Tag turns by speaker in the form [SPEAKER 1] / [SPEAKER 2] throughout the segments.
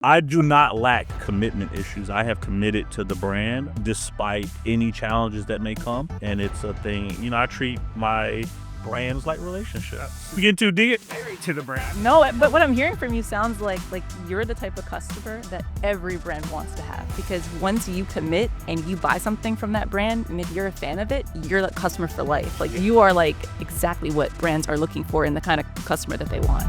[SPEAKER 1] I do not lack commitment issues. I have committed to the brand despite any challenges that may come. And it's a thing, I treat my brands like relationships. We get too deep
[SPEAKER 2] To the brand.
[SPEAKER 3] No, but what I'm hearing from you sounds like you're the type of customer that every brand wants to have, because once you commit and you buy something from that brand, and if you're a fan of it, you're the customer for life. Like, you are like exactly what brands are looking for and the kind of customer that they want.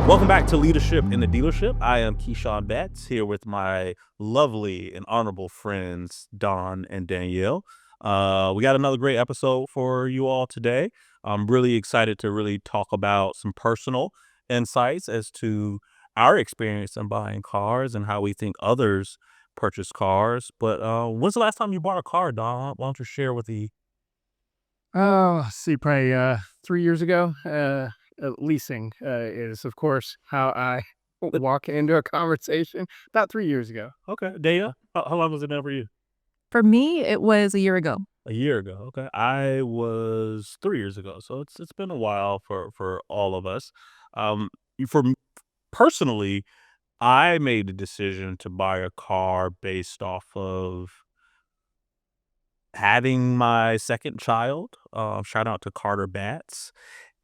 [SPEAKER 1] Welcome back to Leadership in the Dealership. I am Keyshawn Betts here with my lovely and honorable friends, Don and Danielle. We got another great episode for you all today. I'm really excited to really talk about some personal insights as to our experience in buying cars and how we think others purchase cars. But when's the last time you bought a car, Don? Why don't you share with the...
[SPEAKER 2] Probably 3 years ago. Leasing is, of course, how I walk into a conversation. About 3 years ago.
[SPEAKER 1] Okay. Dana, how long was it now for you?
[SPEAKER 3] For me, it was a year ago.
[SPEAKER 1] A year ago. Okay. I was 3 years ago. So it's been a while for all of us. Personally, I made the decision to buy a car based off of having my second child. Shout out to Carter Batts.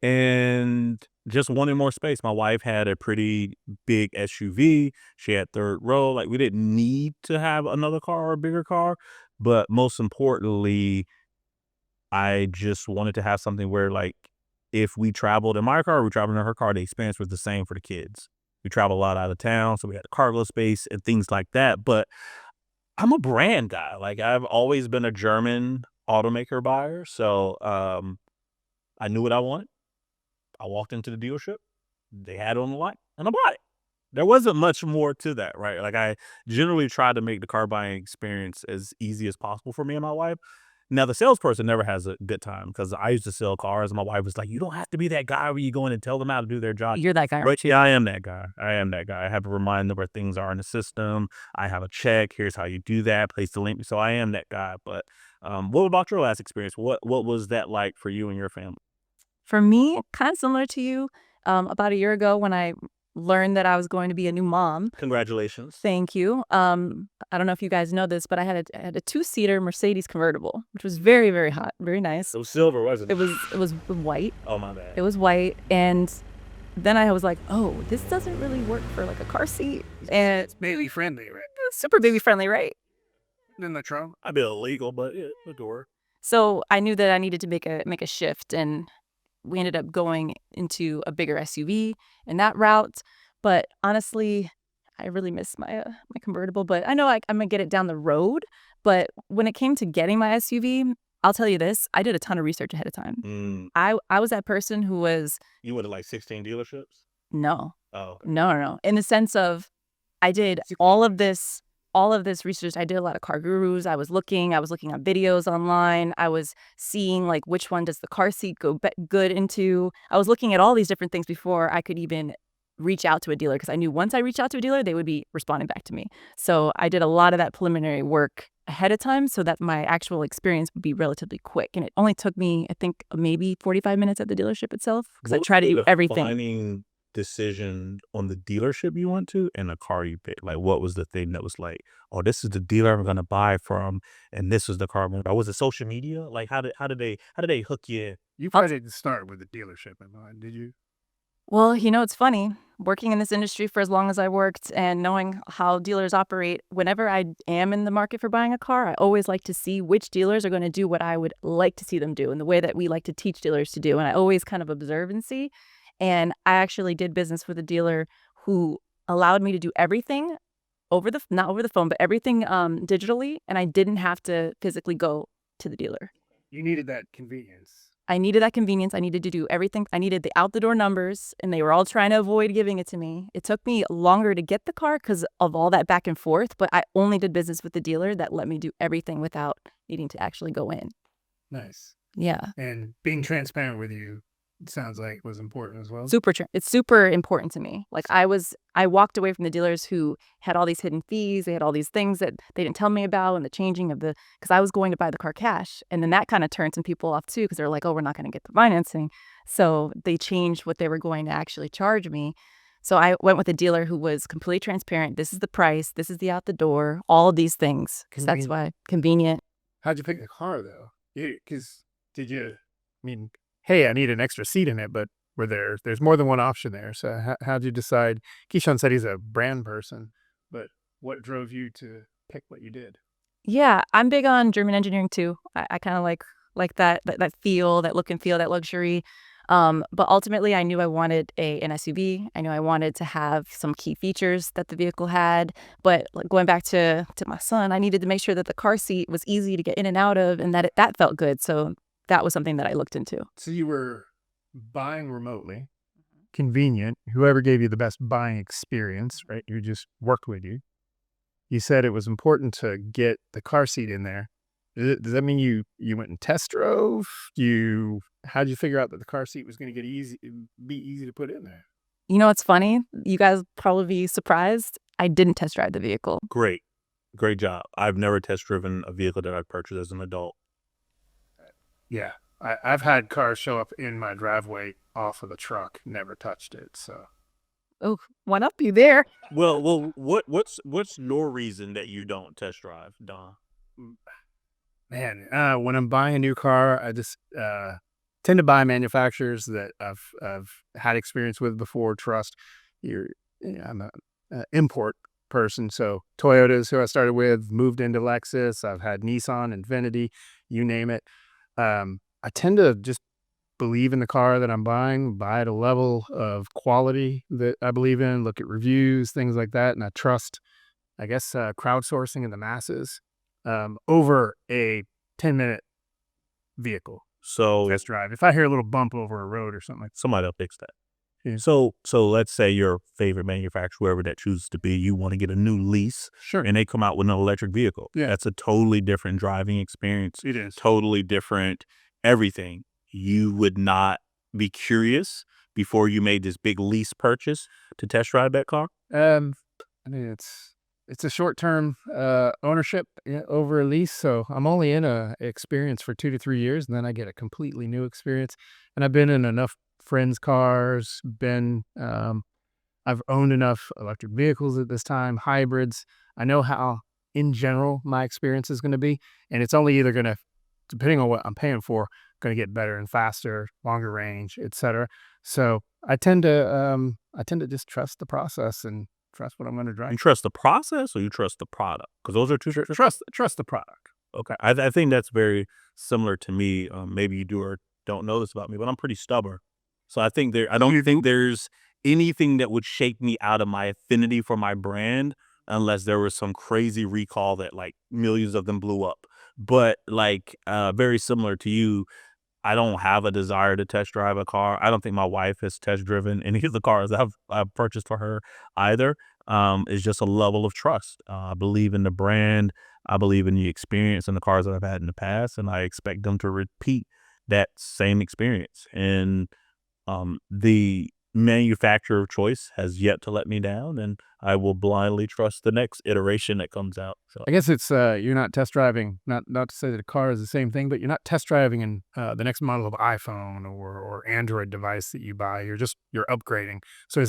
[SPEAKER 1] And just wanting more space. My wife had a pretty big SUV. She had third row. Like, we didn't need to have another car or a bigger car. But most importantly, I just wanted to have something where, like, if we traveled in my car or we traveled in her car, the experience was the same for the kids. We travel a lot out of town, so we had the cargo space and things like that. But I'm a brand guy. Like, I've always been a German automaker buyer. So I knew what I wanted. I walked into the dealership, they had it on the line, and I bought it. There wasn't much more to that, right? Like, I generally try to make the car buying experience as easy as possible for me and my wife. Now, the salesperson never has a good time because I used to sell cars, and my wife was like, "You don't have to be that guy where you go in and tell them how to do their job."
[SPEAKER 3] You're that guy,
[SPEAKER 1] Right?
[SPEAKER 3] aren't you?
[SPEAKER 1] Yeah, I am that guy. I have to remind them where things are in the system. I have a check. Here's how you do that. Place the link. So I am that guy. But what about your last experience? What was that like for you and your family?
[SPEAKER 3] For me, kind of similar to you, about a year ago when I learned that I was going to be a new mom.
[SPEAKER 1] Congratulations.
[SPEAKER 3] Thank you. I don't know if you guys know this, but I had a two-seater Mercedes convertible, which was very, very hot, very nice.
[SPEAKER 1] It was silver, wasn't it?
[SPEAKER 3] It was white.
[SPEAKER 1] Oh, my bad.
[SPEAKER 3] It was white, and then I was like, oh, this doesn't really work for like a car seat, and
[SPEAKER 2] It's baby friendly, right?
[SPEAKER 3] it's super baby friendly, right?
[SPEAKER 2] In the trunk.
[SPEAKER 1] I'd be illegal, but yeah, the door.
[SPEAKER 3] So I knew that I needed to make a shift, and we ended up going into a bigger SUV in that route. But honestly, I really miss my convertible. But I know I'm gonna get it down the road. But when it came to getting my SUV, I'll tell you this: I did a ton of research ahead of time. I was that person who was
[SPEAKER 1] You went to like 16 dealerships?
[SPEAKER 3] no,
[SPEAKER 1] Oh,
[SPEAKER 3] no, in the sense of I did all of this research. I did a lot of car gurus. I was looking at videos online. I was seeing like which one does the car seat go good into. I was looking at all these different things before I could even reach out to a dealer, because I knew once I reached out to a dealer, they would be responding back to me. So I did a lot of that preliminary work ahead of time so that my actual experience would be relatively quick. And it only took me, I think, maybe 45 minutes at the dealership itself, because I tried to do everything.
[SPEAKER 1] Defining decision on the dealership you went to and the car you picked? Like, what was the thing that was like, oh, this is the dealer I'm gonna buy from, and this is the car I'm gonna buy? Was it social media? Like, how did they hook you in?
[SPEAKER 2] You probably didn't start with the dealership in mind, did you?
[SPEAKER 3] Well, it's funny, working in this industry for as long as I worked and knowing how dealers operate, whenever I am in the market for buying a car, I always like to see which dealers are going to do what I would like to see them do in the way that we like to teach dealers to do. And I always kind of observe and see. And I actually did business with a dealer who allowed me to do everything not over the phone, but everything digitally. And I didn't have to physically go to the dealer.
[SPEAKER 2] You needed that convenience.
[SPEAKER 3] I needed that convenience. I needed to do everything. I needed the out the door numbers, and they were all trying to avoid giving it to me. It took me longer to get the car because of all that back and forth, but I only did business with the dealer that let me do everything without needing to actually go in.
[SPEAKER 2] Nice.
[SPEAKER 3] Yeah.
[SPEAKER 2] And being transparent with you, sounds like was important as well.
[SPEAKER 3] It's super important to me. Like I walked away from the dealers who had all these hidden fees. They had all these things that they didn't tell me about, and the changing of because I was going to buy the car cash, and then that kind of turned some people off too, because they're like, oh, we're not going to get the financing. So they changed what they were going to actually charge me. So I went with a dealer who was completely transparent. This is the price. This is the out the door. All of these things, because that's why convenient.
[SPEAKER 2] How'd you pick the car though? Because I mean, hey, I need an extra seat in it, but there's more than one option there. So how'd you decide? Keyshawn said he's a brand person, but what drove you to pick what you did?
[SPEAKER 3] Yeah, I'm big on German engineering too. I kind of like that feel, that look and feel, that luxury. But ultimately, I knew I wanted an SUV. I knew I wanted to have some key features that the vehicle had. But like, going back to my son, I needed to make sure that the car seat was easy to get in and out of, and that that felt good. So that was something that I looked into.
[SPEAKER 2] So you were buying remotely, convenient. Whoever gave you the best buying experience, right? Who just worked with you. You said it was important to get the car seat in there. Does that mean you went and test drove? How'd you figure out that the car seat was going to be easy to put in there?
[SPEAKER 3] You know what's funny? You guys probably be surprised. I didn't test drive the vehicle.
[SPEAKER 1] Great job. I've never test driven a vehicle that I've purchased as an adult.
[SPEAKER 2] Yeah, I've had cars show up in my driveway off of the truck, never touched it. So
[SPEAKER 3] Oh, one up you there.
[SPEAKER 1] Well, what's your reason that you don't test drive, Don?
[SPEAKER 2] man, when I'm buying a new car, I just tend to buy manufacturers that I've had experience with before, trust. I'm a import person, so Toyota's who I started with, moved into Lexus. I've had Nissan, Infiniti, you name it. I tend to just believe in the car that I'm buying, buy at a level of quality that I believe in, look at reviews, things like that, and I trust, I guess, crowdsourcing in the masses over a 10-minute vehicle
[SPEAKER 1] So
[SPEAKER 2] test drive. If I hear a little bump over a road or something like that.
[SPEAKER 1] somebody will fix that.
[SPEAKER 2] Yeah.
[SPEAKER 1] So let's say your favorite manufacturer, whoever that chooses to be, you want to get a new lease
[SPEAKER 2] Sure.
[SPEAKER 1] and they come out with an electric vehicle.
[SPEAKER 2] Yeah.
[SPEAKER 1] That's a totally different driving experience,
[SPEAKER 2] It is.
[SPEAKER 1] totally different everything. You would not be curious before you made this big lease purchase to test drive that car?
[SPEAKER 2] I mean, it's a short-term ownership over a lease, so I'm only in a experience for 2 to 3 years, and then I get a completely new experience. And I've been in enough friends' cars, I've owned enough electric vehicles at this time, hybrids. I know how, in general, my experience is going to be, and it's only either going to, depending on what I'm paying for, going to get better and faster, longer range, etc. So I tend to just trust the process and trust what I'm going to drive.
[SPEAKER 1] You trust the process or you trust the product? Because those are two different.
[SPEAKER 2] Trust the product.
[SPEAKER 1] Okay. I think that's very similar to me. Maybe you do or don't know this about me, but I'm pretty stubborn. So I don't think there's anything that would shake me out of my affinity for my brand unless there was some crazy recall that like millions of them blew up. But like very similar to you, I don't have a desire to test drive a car. I don't think my wife has test driven any of the cars I've purchased for her either. It's just a level of trust. I believe in the brand. I believe in the experience and the cars that I've had in the past, and I expect them to repeat that same experience. And the manufacturer of choice has yet to let me down, and I will blindly trust the next iteration that comes out. So
[SPEAKER 2] I guess it's you're not test driving, not to say that a car is the same thing, but you're not test driving in the next model of iPhone or Android device that you buy. You're upgrading. So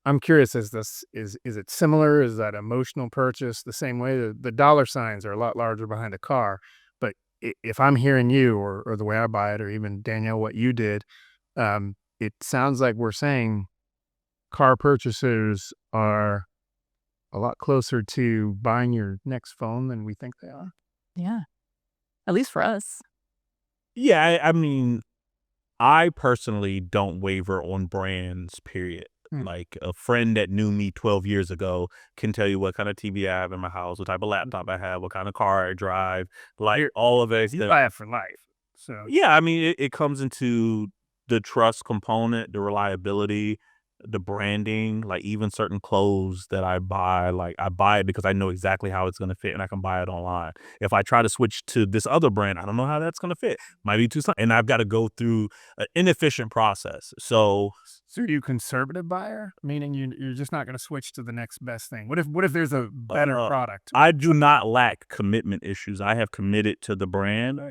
[SPEAKER 2] I'm curious, is it similar? Is that emotional purchase the same way? The dollar signs are a lot larger behind a car, but if I'm hearing you or the way I buy it, or even Danielle, what you did, it sounds like we're saying car purchasers are a lot closer to buying your next phone than we think they are.
[SPEAKER 3] Yeah. At least for us.
[SPEAKER 1] yeah, I mean, I personally don't waver on brands, period. Like a friend that knew me 12 years ago can tell you what kind of TV I have in my house, what type of laptop I have, what kind of car I drive, like all of it.
[SPEAKER 2] You buy it for life. So
[SPEAKER 1] Yeah, I mean, it comes into the trust component, the reliability, the branding, like even certain clothes that I buy, like I buy it because I know exactly how it's gonna fit and I can buy it online. If I try to switch to this other brand, I don't know how that's gonna fit. Might be too and I've got to go through an inefficient process. So
[SPEAKER 2] So are you a conservative buyer? Meaning you're just not going to switch to the next best thing. What if there's a better product?
[SPEAKER 1] I do not lack commitment issues. I have committed to the brand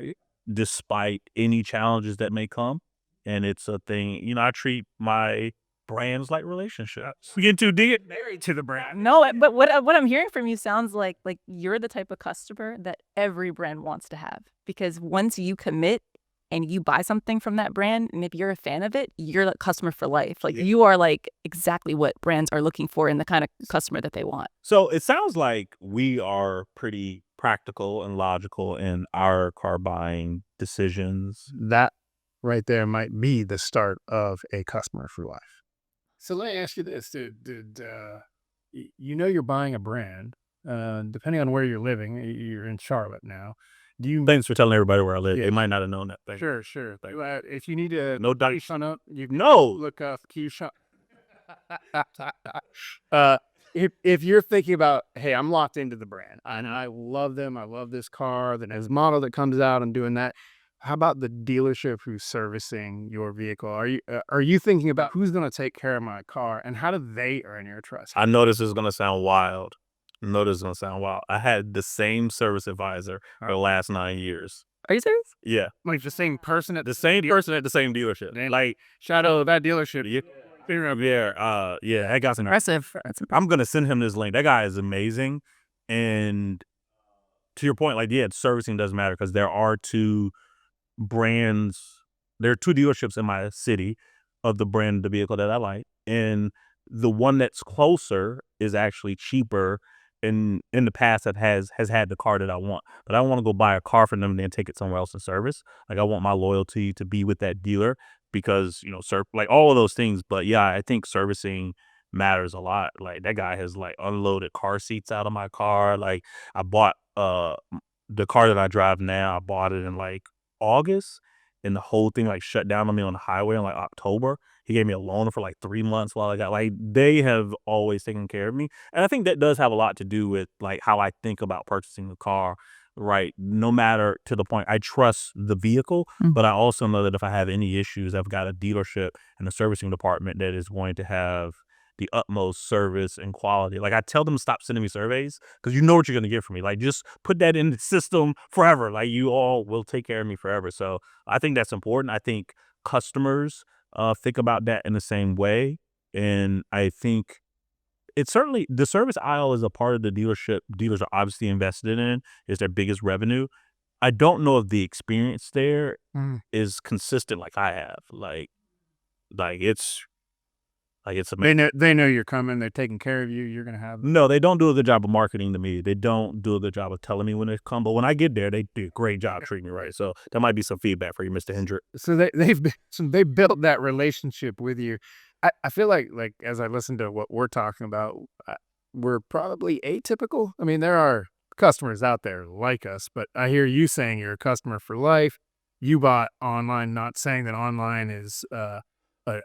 [SPEAKER 1] despite any challenges that may come. And it's a thing, I treat my brands like relationships. We get too deep.
[SPEAKER 2] Married to the brand.
[SPEAKER 3] No, but what I'm hearing from you sounds like you're the type of customer that every brand wants to have, because once you commit and you buy something from that brand, and if you're a fan of it, you're a customer for life. Like you are like exactly what brands are looking for and the kind of customer that they want.
[SPEAKER 1] So it sounds like we are pretty practical and logical in our car buying decisions.
[SPEAKER 2] That right there might be the start of a customer for life. So let me ask you this: you know you're buying a brand? Depending on where you're living, you're in Charlotte now. Do you?
[SPEAKER 1] Thanks for telling everybody where I live.
[SPEAKER 2] Yeah.
[SPEAKER 1] They might not have known that thing.
[SPEAKER 2] Sure. If you need to
[SPEAKER 1] No doubt.
[SPEAKER 2] Keyshawn up, you can
[SPEAKER 1] No.
[SPEAKER 2] look up Keyshawn. If you're thinking about, hey, I'm locked into the brand and I love them, I love this car, the next model that comes out, I'm doing that. How about the dealership who's servicing your vehicle? Are you thinking about who's going to take care of my car and how do they earn your trust?
[SPEAKER 1] I know this is going to sound wild. I had the same service advisor for the last 9 years.
[SPEAKER 3] Are you serious?
[SPEAKER 1] Yeah.
[SPEAKER 2] Like the same person at
[SPEAKER 1] The same person at the same dealership.
[SPEAKER 2] like shout out that dealership.
[SPEAKER 1] Yeah. That guy's
[SPEAKER 3] Impressive.
[SPEAKER 1] I'm going to send him this link. That guy is amazing. And to your point, servicing doesn't matter because there are two dealerships in my city of the brand of the vehicle that I like. And the one that's closer is actually cheaper in the past that has had the car that I want. But I don't want to go buy a car from them and then take it somewhere else in service. Like I want my loyalty to be with that dealer because, like all of those things. But yeah, I think servicing matters a lot. Like that guy has like unloaded car seats out of my car. Like I bought the car that I drive now, I bought it in like August and the whole thing like shut down on me on the highway in like October. He gave me a loan for like 3 months while I got they have always taken care of me. And I think that does have a lot to do with like how I think about purchasing a car, right? No matter to the point I trust the vehicle, but I also know that if I have any issues, I've got a dealership and a servicing department that is going to have the utmost service and quality. Like I tell them to stop sending me surveys because you know what you're going to get from me. Like just put that in the system forever. Like you all will take care of me forever. So I think that's important. I think customers think about that in the same way. And I think it's certainly the service aisle is a part of the dealership. Dealers are obviously invested in. It's their biggest revenue. I don't know if the experience there is consistent like I have. Like it's amazing.
[SPEAKER 2] They know you're coming. They're taking care of you. You're gonna have
[SPEAKER 1] No, they don't do a good job of marketing to me. They don't do a good job of telling me when they come. But when I get there, they do a great job treating me right. So that might be some feedback for you, Mr. Hendrick.
[SPEAKER 2] So they built that relationship with you. I feel like as I listen to what we're talking about, we're probably atypical. I mean, there are customers out there like us, but I hear you saying you're a customer for life. You bought online, not saying that online is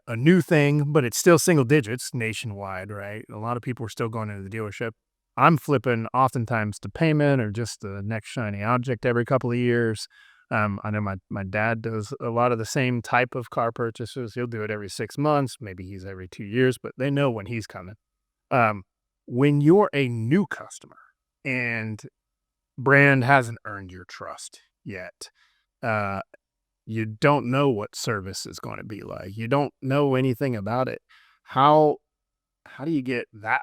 [SPEAKER 2] a new thing, but it's still single digits nationwide, right? A lot of people are still going into the dealership. I'm flipping oftentimes to payment or just the next shiny object every couple of years. I know my dad does a lot of the same type of car purchases. He'll do it every 6 months. Maybe he's every 2 years, but they know when he's coming. When you're a new customer and brand hasn't earned your trust yet, you don't know what service is going to be like. You don't know anything about it. How do you get that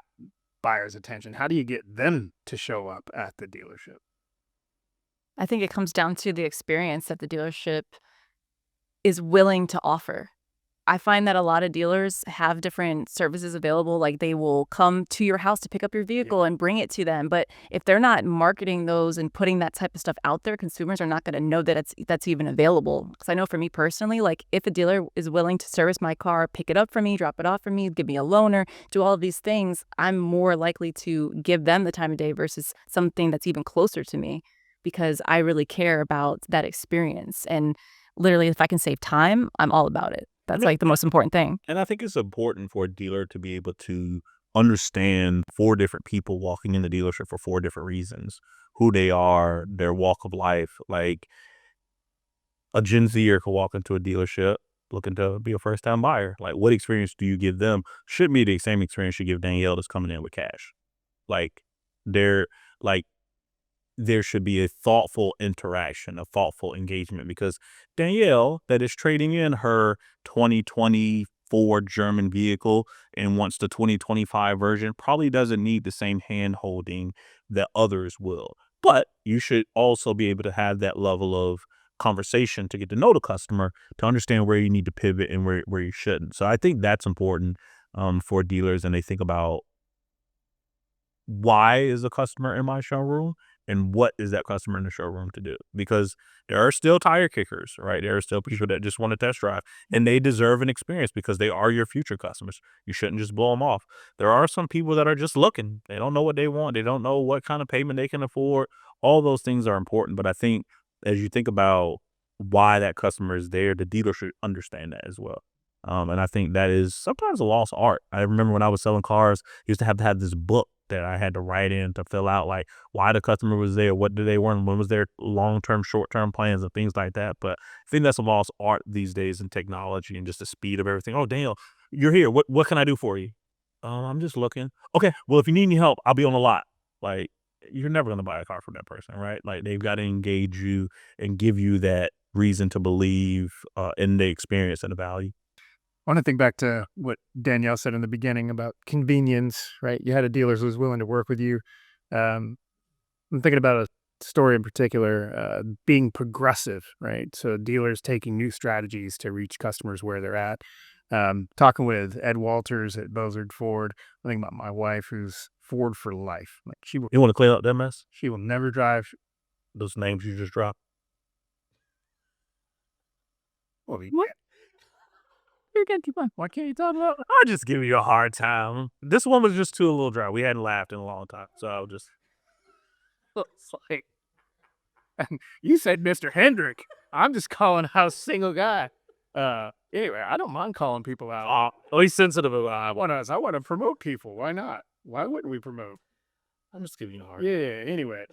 [SPEAKER 2] buyer's attention? How do you get them to show up at the dealership?
[SPEAKER 3] I think it comes down to the experience that the dealership is willing to offer. I find that a lot of dealers have different services available. Like they will come to your house to pick up your vehicle and bring it to them. But if they're not marketing those and putting that type of stuff out there, consumers are not going to know that that's even available. Because I know for me personally, like if a dealer is willing to service my car, pick it up for me, drop it off for me, give me a loaner, do all of these things, I'm more likely to give them the time of day versus something that's even closer to me because I really care about that experience. And literally, if I can save time, I'm all about it. That's
[SPEAKER 1] Yeah.
[SPEAKER 3] like the most important thing.
[SPEAKER 1] And I think it's important for a dealer to be able to understand 4 different people walking in the dealership for 4 different reasons, who they are, their walk of life. Like, a Gen Zer could walk into a dealership looking to be a first-time buyer. Like, what experience do you give them? Shouldn't be the same experience you give Danielle that's coming in with cash. Like, there like, there should be a thoughtful interaction, a thoughtful engagement, because Danielle that is trading in her 2024 German vehicle and wants the 2025 version probably doesn't need the same hand-holding that others will. But you should also be able to have that level of conversation to get to know the customer, to understand where you need to pivot and where you shouldn't. So I think that's important, for dealers, and they think about why is a customer in my showroom and what is that customer in the showroom to do? Because there are still tire kickers, right? There are still people that just want to test drive, and they deserve an experience because they are your future customers. You shouldn't just blow them off. There are some people that are just looking. They don't know what they want. They don't know what kind of payment they can afford. All those things are important. But I think as you think about why that customer is there, the dealer should understand that as well. And I think that is sometimes a lost art. I remember when I was selling cars, I used to have this book that I had to write in to fill out, like, why the customer was there, what did they want, when was their long-term, short-term plans, and things like that. But I think that's a lost art these days in technology and just the speed of everything. Oh, Daniel, you're here. What can I do for you? I'm just looking. Okay, well, if you need any help, I'll be on the lot. Like, you're never going to buy a car from that person, right? Like, they've got to engage you and give you that reason to believe in the experience and the value.
[SPEAKER 2] I want to think back to what Danielle said in the beginning about convenience, right? You had a dealer who was willing to work with you. I'm thinking about a story in particular, being progressive, right? So dealers taking new strategies to reach customers where they're at. Talking with Ed Walters at Bozard Ford, I think about my wife who's Ford for life. Like
[SPEAKER 1] You want to clean up that mess?
[SPEAKER 2] she will never drive.
[SPEAKER 1] Those names you just dropped.
[SPEAKER 2] Well,
[SPEAKER 3] What? You're good. Keep on.
[SPEAKER 2] why can't you talk about?
[SPEAKER 1] I'll just give you a hard time. This one was just too a little dry. We hadn't laughed in a long time, so I'll just.
[SPEAKER 2] It's like, you said Mr. Hendrick. I'm just calling out a single guy. Anyway, I don't mind calling people out.
[SPEAKER 1] He's sensitive about.
[SPEAKER 2] I want to promote people. Why not? Why wouldn't we promote?
[SPEAKER 1] I'm just giving you a hard.
[SPEAKER 2] Yeah. Anyway,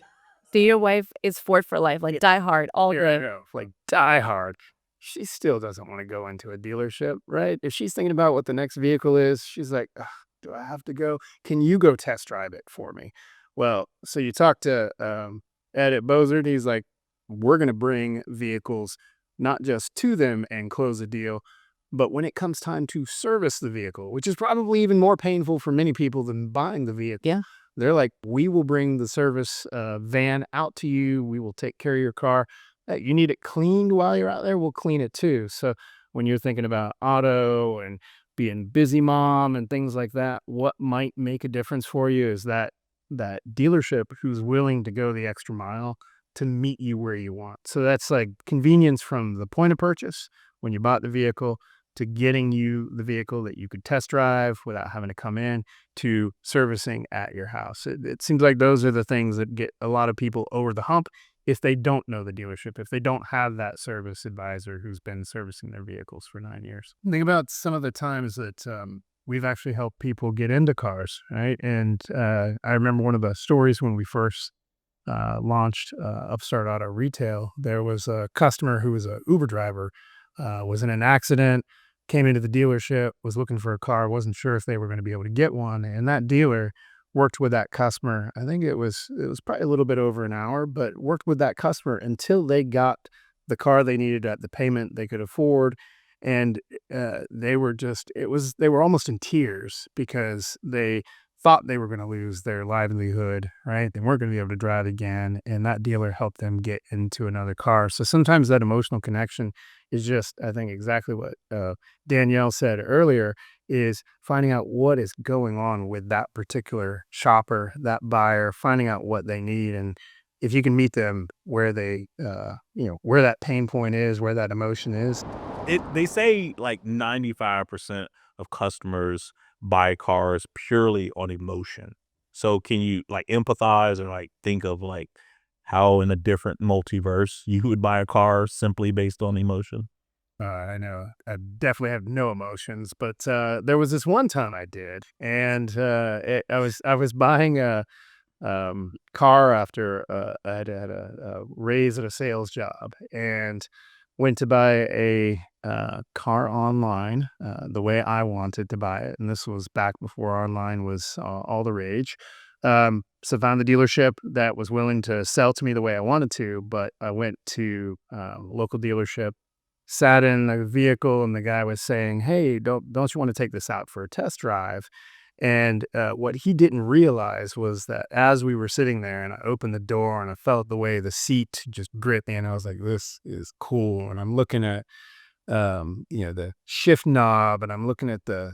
[SPEAKER 3] So your wife is Ford for life, like die hard, all
[SPEAKER 2] here I
[SPEAKER 3] day.
[SPEAKER 2] know, like die hard. She still doesn't want to go into a dealership, right? If she's thinking about what the next vehicle is, she's like, "Ugh, do I have to go? Can you go test drive it for me? Well, so you talk to Ed at Bozard. He's like, we're going to bring vehicles not just to them and close a deal, but when it comes time to service the vehicle, which is probably even more painful for many people than buying the vehicle.
[SPEAKER 3] Yeah.
[SPEAKER 2] They're like, we will bring the service van out to you. We will take care of your car. You need it cleaned while you're out there, we'll clean it too. So when you're thinking about auto and being busy mom and things like that, what might make a difference for you is that dealership who's willing to go the extra mile to meet you where you want. So that's like convenience from the point of purchase when you bought the vehicle to getting you the vehicle that you could test drive without having to come in, to servicing at your house. It seems like those are the things that get a lot of people over the hump if they don't know the dealership, if they don't have that service advisor who's been servicing their vehicles for 9 years. Think about some of the times that we've actually helped people get into cars, right? And I remember one of the stories when we first launched Upstart Auto Retail. There was a customer who was an Uber driver, was in an accident, came into the dealership, was looking for a car, wasn't sure if they were going to be able to get one. And that dealer worked with that customer. I think it was probably a little bit over an hour, but worked with that customer until they got the car they needed at the payment they could afford. And they were almost in tears because they thought they were going to lose their livelihood, right? They weren't going to be able to drive again. And that dealer helped them get into another car. So sometimes that emotional connection is just, I think, exactly what Danielle said earlier, is finding out what is going on with that particular shopper, that buyer, finding out what they need. And if you can meet them where they, where that pain point is, where that emotion is.
[SPEAKER 1] They say like 95% of customers buy cars purely on emotion. So can you like empathize or like think of like how in a different multiverse you would buy a car simply based on emotion?
[SPEAKER 2] I know. I definitely have no emotions, but there was this one time I did, and I was buying a car after I had a raise at a sales job, and went to buy a car online the way I wanted to buy it, and this was back before online was all the rage. So found the dealership that was willing to sell to me the way I wanted to, but I went to local dealership, sat in the vehicle, and the guy was saying, "Hey, don't you want to take this out for a test drive?" And what he didn't realize was that as we were sitting there, and I opened the door and I felt the way the seat just gripped me, and I was like, "This is cool." And I'm looking at the shift knob, and I'm looking at the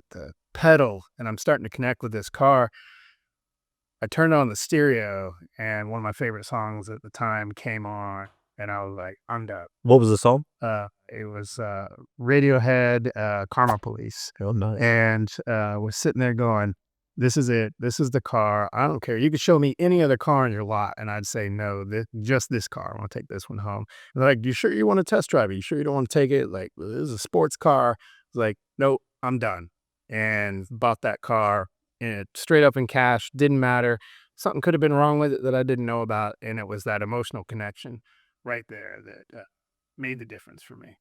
[SPEAKER 2] pedal, and I'm starting to connect with this car. I turned on the stereo, and one of my favorite songs at the time came on, and I was like, "I'm done."
[SPEAKER 1] What was the song?
[SPEAKER 2] It was Radiohead, Karma Police,
[SPEAKER 1] Oh, nice.
[SPEAKER 2] and was sitting there going, "This is it. This is the car. I don't care. You could show me any other car in your lot, and I'd say no. Just this car. I want to take this one home." And they're like, "You sure you want to test drive it? You sure you don't want to take it? Like, this is a sports car." I was like, "Nope, I'm done," and bought that car, and straight up in cash. Didn't matter. Something could have been wrong with it that I didn't know about, and it was that emotional connection right there that made the difference for me.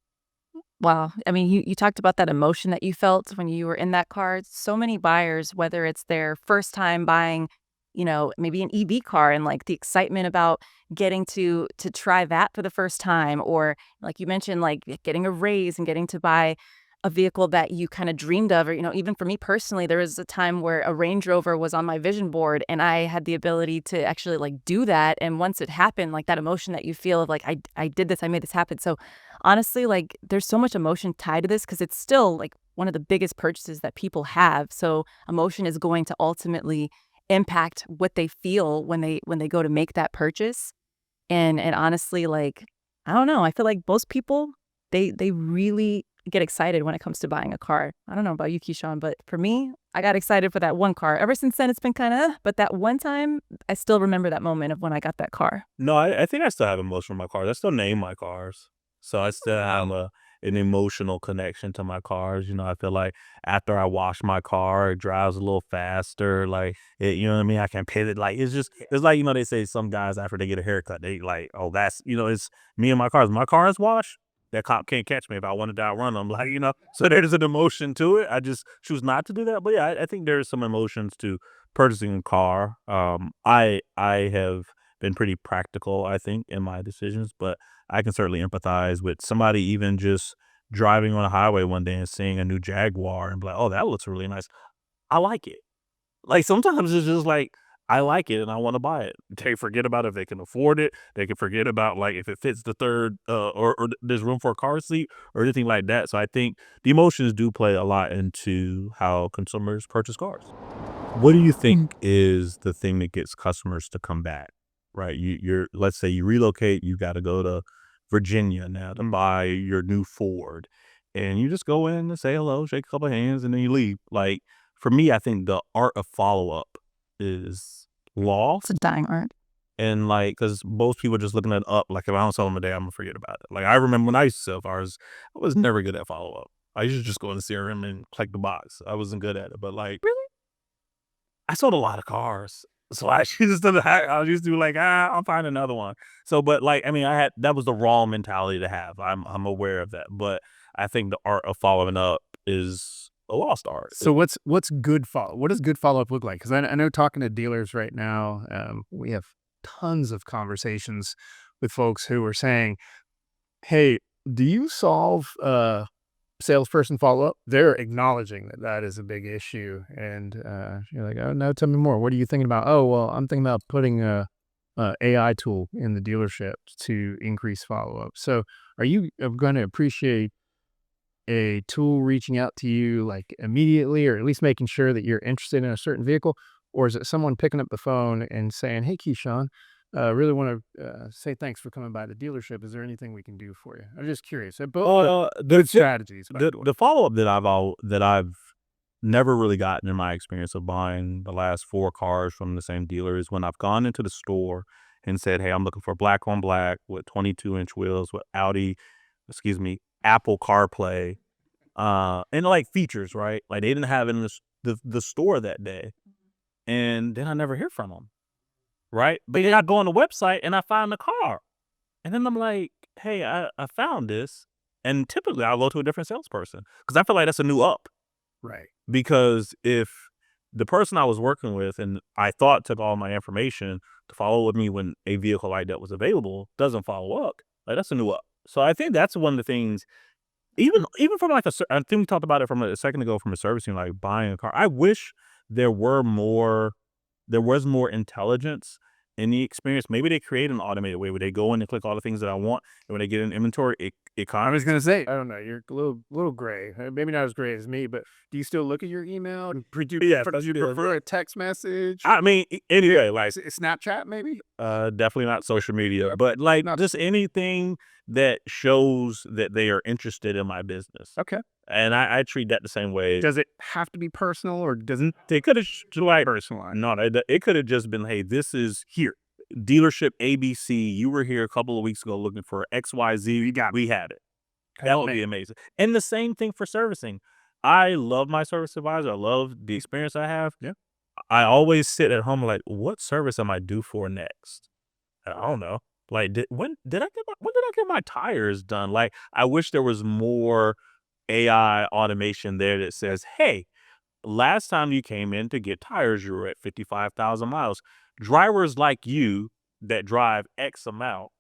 [SPEAKER 3] Wow. I mean, you talked about that emotion that you felt when you were in that car. So many buyers, whether it's their first time buying, maybe an EV car and like the excitement about getting to try that for the first time, or like you mentioned, like getting a raise and getting to buy a vehicle that you kind of dreamed of, or even for me personally, there was a time where a Range Rover was on my vision board and I had the ability to actually like do that. And once it happened, like that emotion that you feel of like I did this, I made this happen. So honestly, like there's so much emotion tied to this because it's still like one of the biggest purchases that people have. So emotion is going to ultimately impact what they feel when they go to make that purchase. And honestly, like I don't know, I feel like most people they really get excited when it comes to buying a car. I don't know about you, Keyshawn, but for me, I got excited for that one car. Ever since then, it's been kind of, but that one time, I still remember that moment of when I got that car.
[SPEAKER 1] No, I think I still have emotion with my cars. I still name my cars. So I still have an emotional connection to my cars. I feel like after I wash my car, it drives a little faster. Like, you know what I mean? I can pivot. Like, it's like, they say some guys after they get a haircut, they like, oh, it's me and my cars. My car is washed. That cop can't catch me if I wanted to outrun them. Like, so there's an emotion to it. I just choose not to do that. But yeah, I think there's some emotions to purchasing a car. I have been pretty practical, I think, in my decisions, but I can certainly empathize with somebody even just driving on a highway one day and seeing a new Jaguar and be like, "Oh, that looks really nice." I like it. Like, sometimes it's just like, I like it and I wanna buy it. They forget about if they can afford it. They can forget about, like, if it fits the 3rd, or there's room for a car seat or anything like that. So I think the emotions do play a lot into how consumers purchase cars. What do you think is the thing that gets customers to come back? Right? Let's say you relocate, you gotta go to Virginia now to buy your new Ford, and you just go in and say hello, shake a couple of hands, and then you leave. Like, for me, I think the art of follow-up is
[SPEAKER 3] It's a
[SPEAKER 1] lost,
[SPEAKER 3] dying art.
[SPEAKER 1] and, like, because most people are just looking at up, like, if I don't sell them today, Imma forget about it. Like, I remember when I used to sell cars, I was never good at follow-up. I used to just go in the CRM and click the box. I wasn't good at it, but, like,
[SPEAKER 3] Really?
[SPEAKER 1] I sold a lot of cars. So I used to be like, I'll find another one. So, but like, I mean, that was the wrong mentality to have. I'm aware of that, but I think the art of following up is a lost art.
[SPEAKER 2] So what's good follow? What does good follow up look like? Because I know talking to dealers right now, we have tons of conversations with folks who are saying, "Hey, do you solve salesperson follow up?" They're acknowledging that that is a big issue, and you're like, "Oh no, tell me more. What are you thinking about?" "Oh well, I'm thinking about putting a AI tool in the dealership to increase follow up." So, are you going to appreciate a tool reaching out to you like immediately, or at least making sure that you're interested in a certain vehicle? Or is it someone picking up the phone and saying, "Hey, Keyshawn, really want to say thanks for coming by the dealership. Is there anything we can do for you?" I'm just curious. They're both good strategies. By the way.
[SPEAKER 1] The follow up that I've never really gotten in my experience of buying the last 4 cars from the same dealer is when I've gone into the store and said, "Hey, I'm looking for black on black with 22-inch wheels with excuse me, Apple CarPlay, and like features, right? Like they didn't have it in the store that day, and then I never hear from them, right? But then I go on the website and I find the car, and then I'm like, hey, I found this, and typically I'll go to a different salesperson because I feel like that's a new up.
[SPEAKER 2] Right.
[SPEAKER 1] Because if the person I was working with and I thought took all my information to follow with me when a vehicle like that was available doesn't follow up, like that's a new up. So I think that's one of the things. Even from like I think we talked about it from a second ago from a servicing, like buying a car. I wish there were more there was more intelligence in the experience. Maybe they create an automated way where they go in and click all the things that I want, and when they get in inventory, it
[SPEAKER 2] I was
[SPEAKER 1] comments.
[SPEAKER 2] gonna say, I don't know, you're a little gray. Maybe not as gray as me, but do you still look at your email? Do you
[SPEAKER 1] Yeah,
[SPEAKER 2] prefer a text message?
[SPEAKER 1] I mean, anyway, like
[SPEAKER 2] Snapchat, maybe?
[SPEAKER 1] definitely not social media, but like
[SPEAKER 2] Not
[SPEAKER 1] just anything that shows that they are interested in my business.
[SPEAKER 2] okay.
[SPEAKER 1] And I treat that the same way.
[SPEAKER 2] Does it have to be personal, or doesn't
[SPEAKER 1] They could have like
[SPEAKER 2] personalized?
[SPEAKER 1] no, it could have just been, hey, this is here. Dealership ABC, you were here a couple of weeks ago looking for XYZ. We had it. That would be amazing. And the same thing for servicing. I love my service advisor. I love the experience I have.
[SPEAKER 2] Yeah.
[SPEAKER 1] I always sit at home like, what service am I due for next? I don't know. Like, when did I get my tires done? Like, I wish there was more AI automation there that says, hey, last time you came in to get tires, you were at 55,000 miles. Drivers like you that drive X amount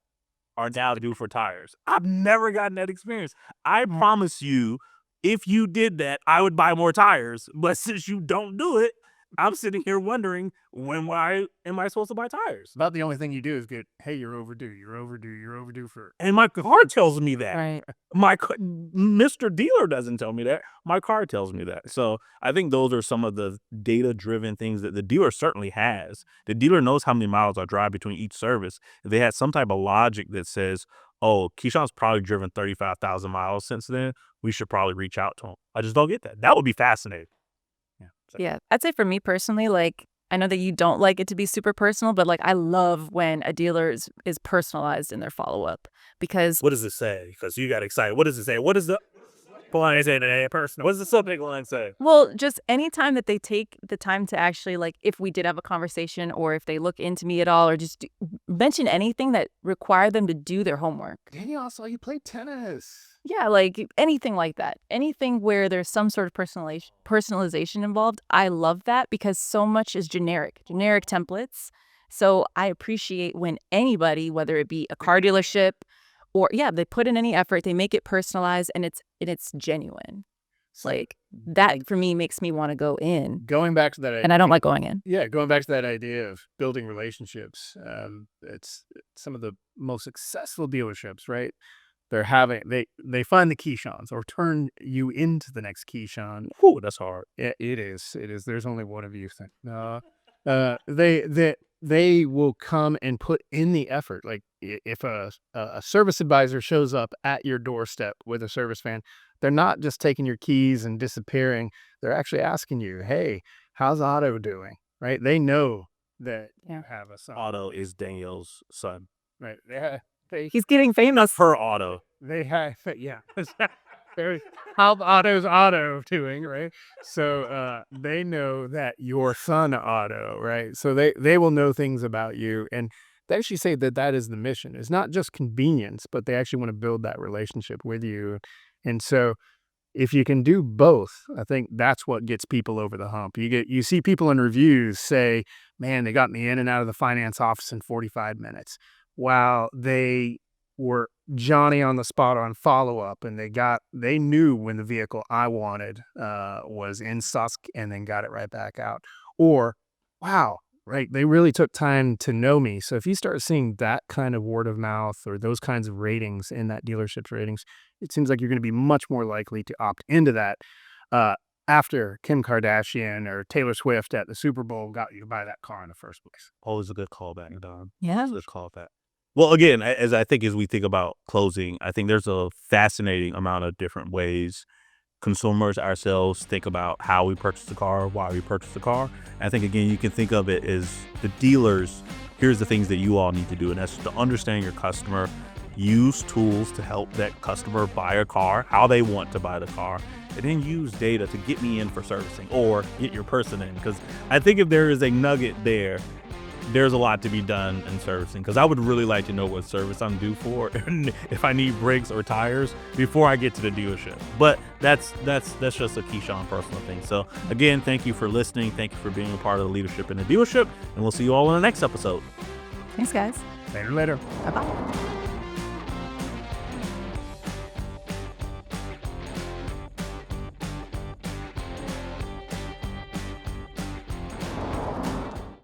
[SPEAKER 1] are now due for tires. I've never gotten that experience. I promise you, if you did that, I would buy more tires. But since you don't do it, I'm sitting here wondering why am I supposed to buy tires?
[SPEAKER 2] About the only thing you do is get, hey, you're overdue. You're overdue. You're overdue for.
[SPEAKER 1] And my car tells me that.
[SPEAKER 3] Right.
[SPEAKER 1] Mr. Dealer doesn't tell me that. My car tells me that. So I think those are some of the data-driven things that the dealer certainly has. The dealer knows how many miles I drive between each service. If they had some type of logic that says, oh, Keyshawn's probably driven 35,000 miles since then, we should probably reach out to him. I just don't get that. That would be fascinating.
[SPEAKER 3] Yeah. I'd say for me personally, like, I know that you don't like it to be super personal, but like I love when a dealer is personalized in their follow-up because
[SPEAKER 1] What does it say? Because you got excited. What does it say? What is the line say today? Personal. What does the subject line say?
[SPEAKER 3] well, just anytime that they take the time to actually, like, if we did have a conversation or if they look into me at all or just mention anything that require them to do their homework.
[SPEAKER 2] Daniel, I saw you play tennis.
[SPEAKER 3] Yeah, like anything like that. Anything where there's some sort of personalization involved. I love that because so much is generic templates. So I appreciate when anybody, whether it be a car dealership or they put in any effort, they make it personalized and it's genuine. Like that for me makes me want to go in,
[SPEAKER 2] Going back to that,
[SPEAKER 3] and I don't like going in.
[SPEAKER 2] yeah, going back to that idea of building relationships. It's some of the most successful dealerships, right? They find the Keyshawns or turn you into the next Keyshawn.
[SPEAKER 1] Whew, that's hard.
[SPEAKER 2] It is. There's only one of you. They will come and put in the effort. Like if a service advisor shows up at your doorstep with a service van, they're not just taking your keys and disappearing. They're actually asking you, "Hey, how's Otto doing?" Right? They know that you have a son.
[SPEAKER 1] Otto is Danielle's son.
[SPEAKER 2] Right?
[SPEAKER 3] He's getting famous.
[SPEAKER 1] Per Otto.
[SPEAKER 2] They have, yeah. How's Otto doing, right? So they know that your son Otto, right? So they will know things about you, and they actually say that is the mission. It's not just convenience, but they actually want to build that relationship with you. And so if you can do both, I think that's what gets people over the hump. You see people in reviews say, "Man, they got me in and out of the finance office in 45 minutes." While they were Johnny on the spot on follow-up, and they knew when the vehicle I wanted was in stock and then got it right back out. Or, wow, right, they really took time to know me. So if you start seeing that kind of word of mouth or those kinds of ratings in that dealership's ratings, it seems like you're going to be much more likely to opt into that after Kim Kardashian or Taylor Swift at the Super Bowl got you to buy that car in the first place.
[SPEAKER 1] Always a good callback, Don.
[SPEAKER 3] Yeah.
[SPEAKER 1] Always a good callback. Well, again, as we think about closing, I think there's a fascinating amount of different ways consumers ourselves think about how we purchase the car, why we purchase the car. I think, again, you can think of it as the dealers. Here's the things that you all need to do, and that's to understand your customer, use tools to help that customer buy a car how they want to buy the car, and then use data to get me in for servicing or get your person in. Because I think if there is a nugget there, there's a lot to be done in servicing, because I would really like to know what service I'm due for and if I need brakes or tires before I get to the dealership. But that's just a Keyshawn personal thing. So again, thank you for listening. Thank you for being a part of the Leadership in the Dealership, and we'll see you all in the next episode.
[SPEAKER 3] Thanks, guys.
[SPEAKER 2] Later.
[SPEAKER 3] Bye-bye.